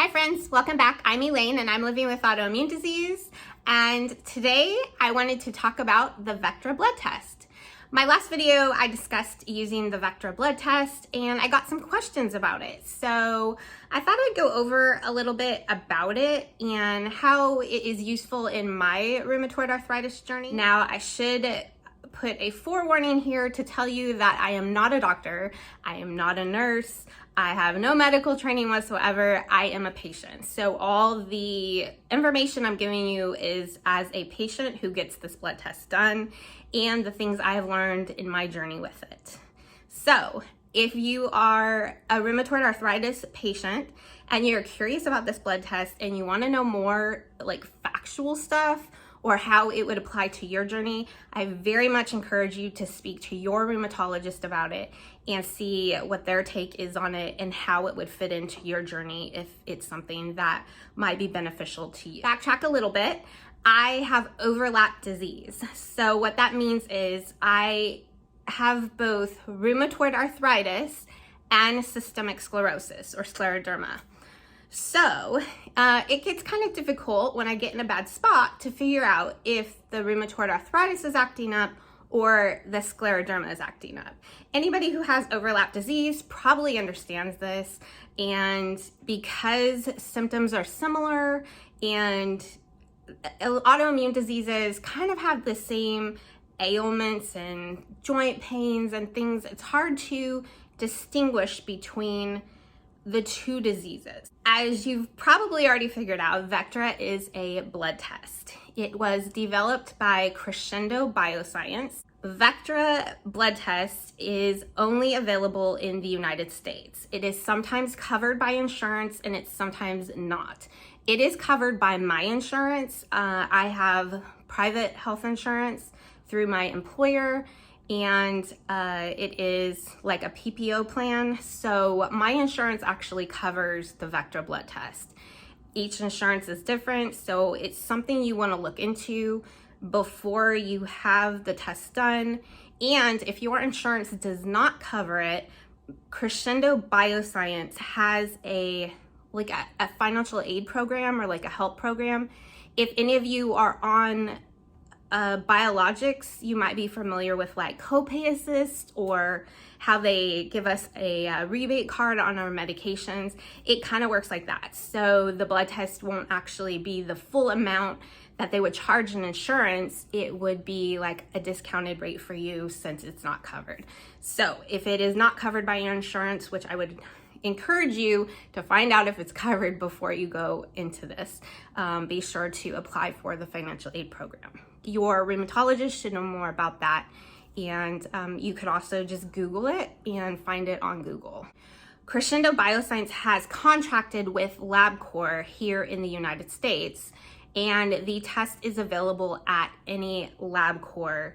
Hi friends, welcome back. I'm Elaine and I'm living with autoimmune disease. And today I wanted to talk about the Vectra Blood Test. My last video I discussed using the Vectra Blood Test and I got some questions about it. So I thought I'd go over a little bit about it and how it is useful in my rheumatoid arthritis journey. Now I should put a forewarning here to tell you that I am not a doctor, I am not a nurse, I have no medical training whatsoever, I am a patient. So all the information I'm giving you is as a patient who gets this blood test done and the things I have learned in my journey with it. So if you are a rheumatoid arthritis patient and you're curious about this blood test and you want to know more like factual stuff or how it would apply to your journey, I very much encourage you to speak to your rheumatologist about it and see what their take is on it and how it would fit into your journey if it's something that might be beneficial to you. Backtrack a little bit. I have overlap disease. So what that means is I have both rheumatoid arthritis and systemic sclerosis or scleroderma. So it gets kind of difficult when I get in a bad spot to figure out if the rheumatoid arthritis is acting up or the scleroderma is acting up. Anybody who has overlap disease probably understands this, and because symptoms are similar and autoimmune diseases kind of have the same ailments and joint pains and things, it's hard to distinguish between the two diseases. As you've probably already figured out, Vectra is a blood test. It was developed by Crescendo Bioscience. Vectra blood test is only available in the United States. It is sometimes covered by insurance and it's sometimes not. It is covered by my insurance. I have private health insurance through my employer, and it is like a PPO plan. So my insurance actually covers the Vectra blood test. Each insurance is different, so it's something you want to look into before you have the test done. And if your insurance does not cover it, Crescendo Bioscience has a financial aid program or like a help program. If any of you are on biologics, you might be familiar with like copay assist or how they give us a rebate card on our medications. It kind of works like that. So the blood test won't actually be the full amount that they would charge in insurance. It would be like a discounted rate for you since it's not covered. So if it is not covered by your insurance, which I would encourage you to find out if it's covered before you go into this, be sure to apply for the financial aid program. Your rheumatologist should know more about that, and you could also just Google it and find it on Google. Crescendo Bioscience has contracted with LabCorp here in the United States, and the test is available at any LabCorp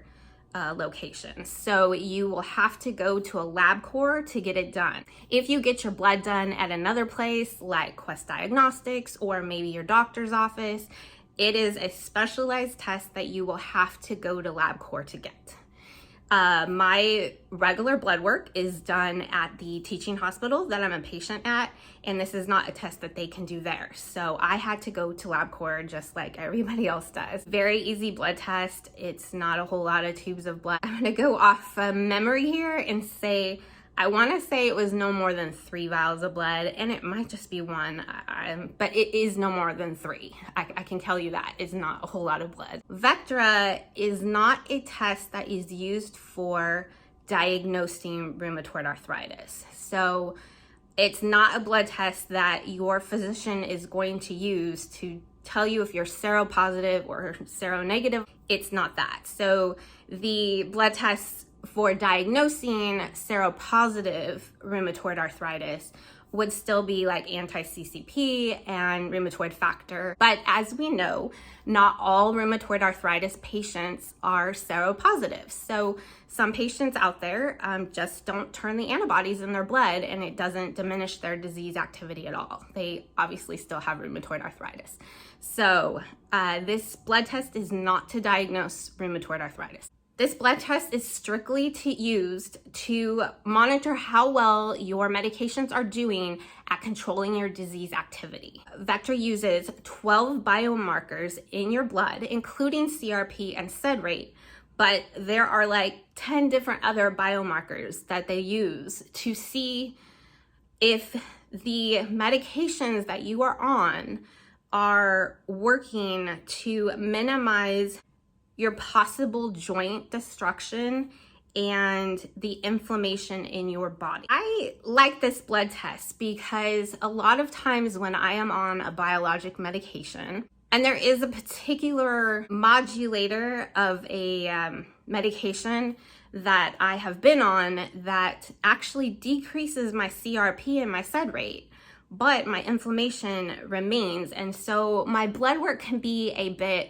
location. So you will have to go to a LabCorp to get it done. If you get your blood done at another place like Quest Diagnostics or maybe your doctor's office, it is a specialized test that you will have to go to LabCorp to get. My regular blood work is done at the teaching hospital that I'm a patient at, and this is not a test that they can do there. So I had to go to LabCorp just like everybody else does. Very easy blood test. It's not a whole lot of tubes of blood. I'm gonna go off memory here and say, I wanna say it was no more than 3 vials of blood, and it might just be one, but it is no more than 3. I can tell you that. It's not a whole lot of blood. Vectra is not a test that is used for diagnosing rheumatoid arthritis. So it's not a blood test that your physician is going to use to tell you if you're seropositive or seronegative. It's not that. So the blood tests for diagnosing seropositive rheumatoid arthritis would still be like anti-CCP and rheumatoid factor. But as we know, not all rheumatoid arthritis patients are seropositive. So some patients out there just don't turn the antibodies in their blood, and it doesn't diminish their disease activity at all. They obviously still have rheumatoid arthritis. So this blood test is not to diagnose rheumatoid arthritis. This blood test is strictly used to monitor how well your medications are doing at controlling your disease activity. Vectra uses 12 biomarkers in your blood, including CRP and sed rate, but there are like 10 different other biomarkers that they use to see if the medications that you are on are working to minimize your possible joint destruction and the inflammation in your body. I like this blood test because a lot of times when I am on a biologic medication, and there is a particular modulator of a medication that I have been on that actually decreases my CRP and my sed rate, but my inflammation remains. And so my blood work can be a bit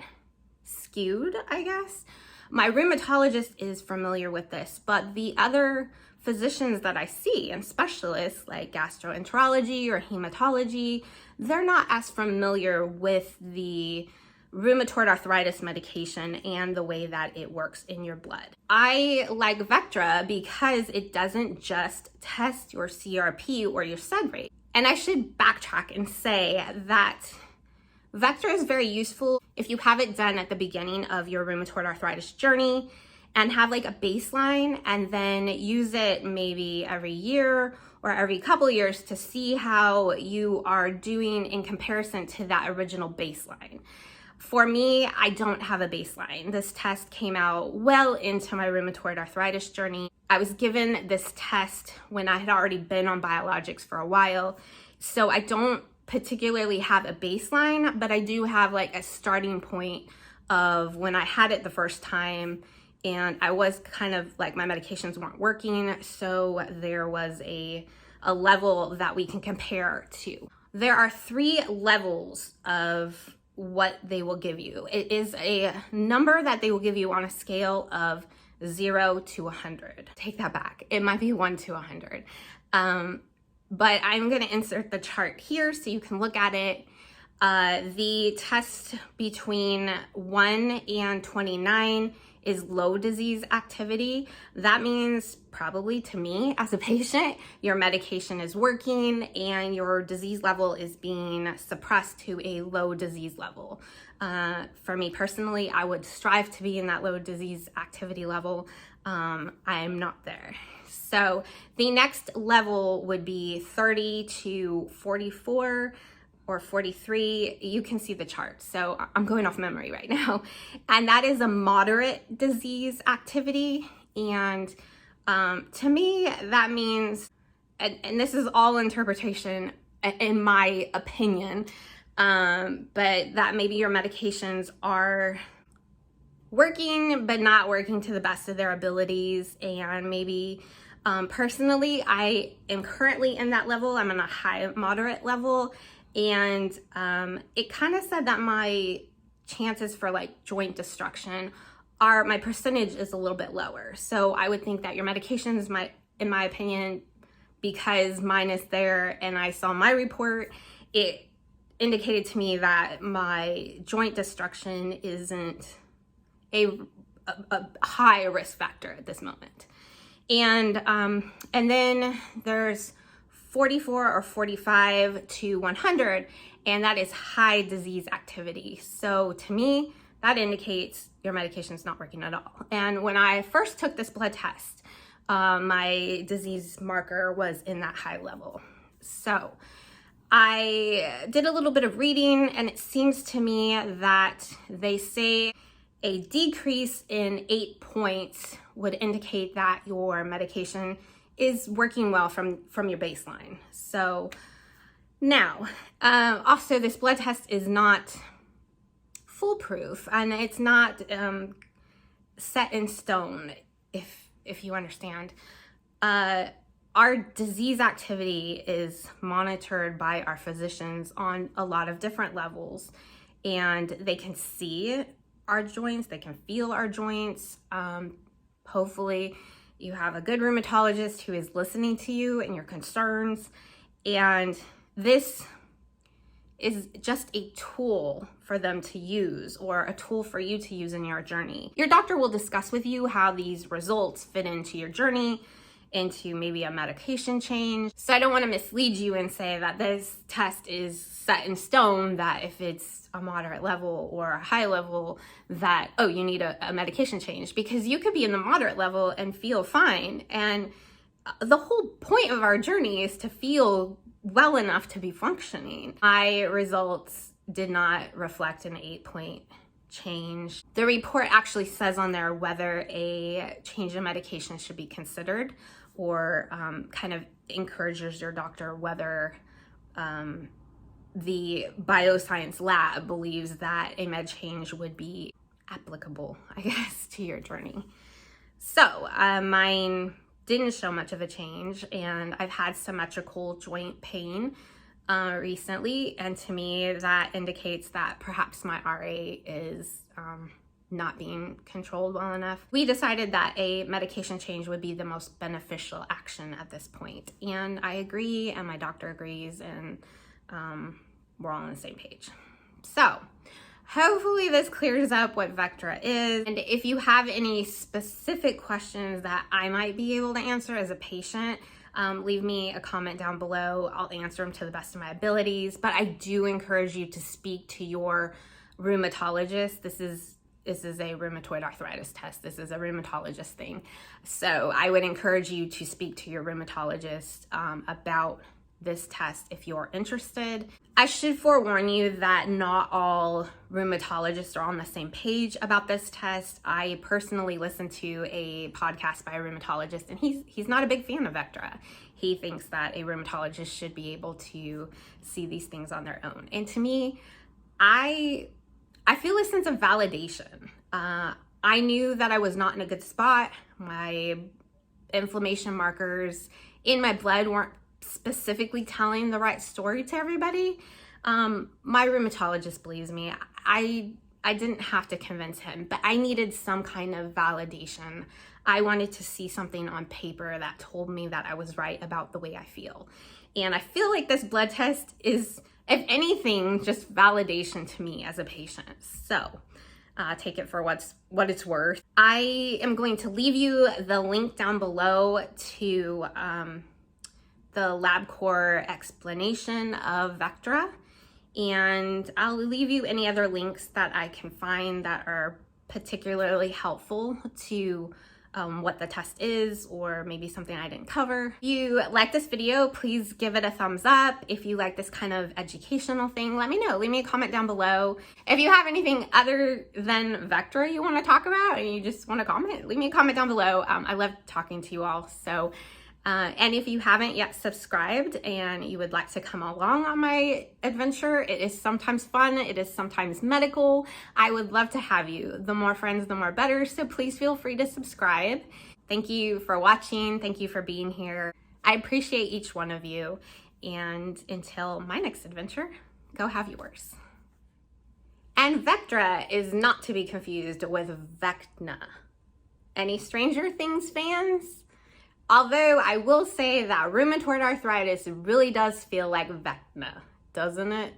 skewed, I guess. My rheumatologist is familiar with this, but the other physicians that I see and specialists like gastroenterology or hematology, they're not as familiar with the rheumatoid arthritis medication and the way that it works in your blood. I like Vectra because it doesn't just test your CRP or your sed rate. And I should backtrack and say that Vectra is very useful if you have it done at the beginning of your rheumatoid arthritis journey and have like a baseline, and then use it maybe every year or every couple years to see how you are doing in comparison to that original baseline. For me, I don't have a baseline. This test came out well into my rheumatoid arthritis journey. I was given this test when I had already been on biologics for a while, so I don't particularly have a baseline, but I do have like a starting point of when I had it the first time, and I was kind of like my medications weren't working, so there was a level that we can compare to. There are 3 levels of what they will give you. It is a number that they will give you on a scale of 0 to 100. Take that back. It might be 1 to 100. But I'm going to insert the chart here so you can look at it. The test between 1 and 29 is low disease activity. That means probably to me as a patient, your medication is working and your disease level is being suppressed to a low disease level. For me personally, I would strive to be in that low disease activity level. I'm not there. So the next level would be 30 to 44 or 43. You can see the chart. So I'm going off memory right now. And that is a moderate disease activity. And to me, that means, and this is all interpretation in my opinion, but that maybe your medications are working, but not working to the best of their abilities. And maybe personally, I am currently in that level. I'm on a high moderate level. And it kind of said that my chances for like joint destruction are, my percentage is a little bit lower. So I would think that your medications might, in my opinion, because mine is there and I saw my report, it indicated to me that my joint destruction isn't a high risk factor at this moment. And then there's 44 or 45 to 100, and that is high disease activity. So to me, that indicates your medication's not working at all. And when I first took this blood test, my disease marker was in that high level. So I did a little bit of reading, and it seems to me that they say a decrease in 8 points would indicate that your medication is working well from your baseline. So now, also this blood test is not foolproof, and it's not set in stone, if you understand. Our disease activity is monitored by our physicians on a lot of different levels, and they can see our joints, they can feel our joints. Hopefully you have a good rheumatologist who is listening to you and your concerns. And this is just a tool for them to use, or a tool for you to use in your journey. Your doctor will discuss with you how these results fit into your journey, into maybe a medication change. So I don't want to mislead you and say that this test is set in stone, that if it's a moderate level or a high level, that, oh, you need a medication change, because you could be in the moderate level and feel fine. And the whole point of our journey is to feel well enough to be functioning. My results did not reflect an 8-point change. The report actually says on there whether a change in medication should be considered, or kind of encourages your doctor whether the bioscience lab believes that a med change would be applicable, I guess, to your journey. So mine didn't show much of a change, and I've had symmetrical joint pain recently, and to me that indicates that perhaps my RA is not being controlled well enough. We decided that a medication change would be the most beneficial action at this point, and I agree, and my doctor agrees, and we're all on the same page. So hopefully this clears up what Vectra is, and if you have any specific questions that I might be able to answer as a patient, leave me a comment down below. I'll answer them to the best of my abilities, but I do encourage you to speak to your rheumatologist. This is a rheumatoid arthritis test. This is a rheumatologist thing. So I would encourage you to speak to your rheumatologist about this test if you're interested. I should forewarn you that not all rheumatologists are on the same page about this test. I personally listened to a podcast by a rheumatologist, and he's not a big fan of Vectra. He thinks that a rheumatologist should be able to see these things on their own. And to me, I feel a sense of validation. I knew that I was not in a good spot. My inflammation markers in my blood weren't specifically telling the right story to everybody. My rheumatologist believes me. I didn't have to convince him, but I needed some kind of validation. I wanted to see something on paper that told me that I was right about the way I feel. And I feel like this blood test is, if anything, just validation to me as a patient. So take it for what it's worth. I am going to leave you the link down below to the LabCorp explanation of Vectra, and I'll leave you any other links that I can find that are particularly helpful to what the test is, or maybe something I didn't cover. If you like this video, please give it a thumbs up. If you like this kind of educational thing, let me know. Leave me a comment down below. If you have anything other than Vectra you want to talk about and you just want to comment, leave me a comment down below. I love talking to you all. So, and if you haven't yet subscribed and you would like to come along on my adventure, it is sometimes fun, it is sometimes medical. I would love to have you. The more friends, the more better. So please feel free to subscribe. Thank you for watching. Thank you for being here. I appreciate each one of you. And until my next adventure, go have yours. And Vectra is not to be confused with Vecna. Any Stranger Things fans? Although I will say that rheumatoid arthritis really does feel like Vecna, doesn't it?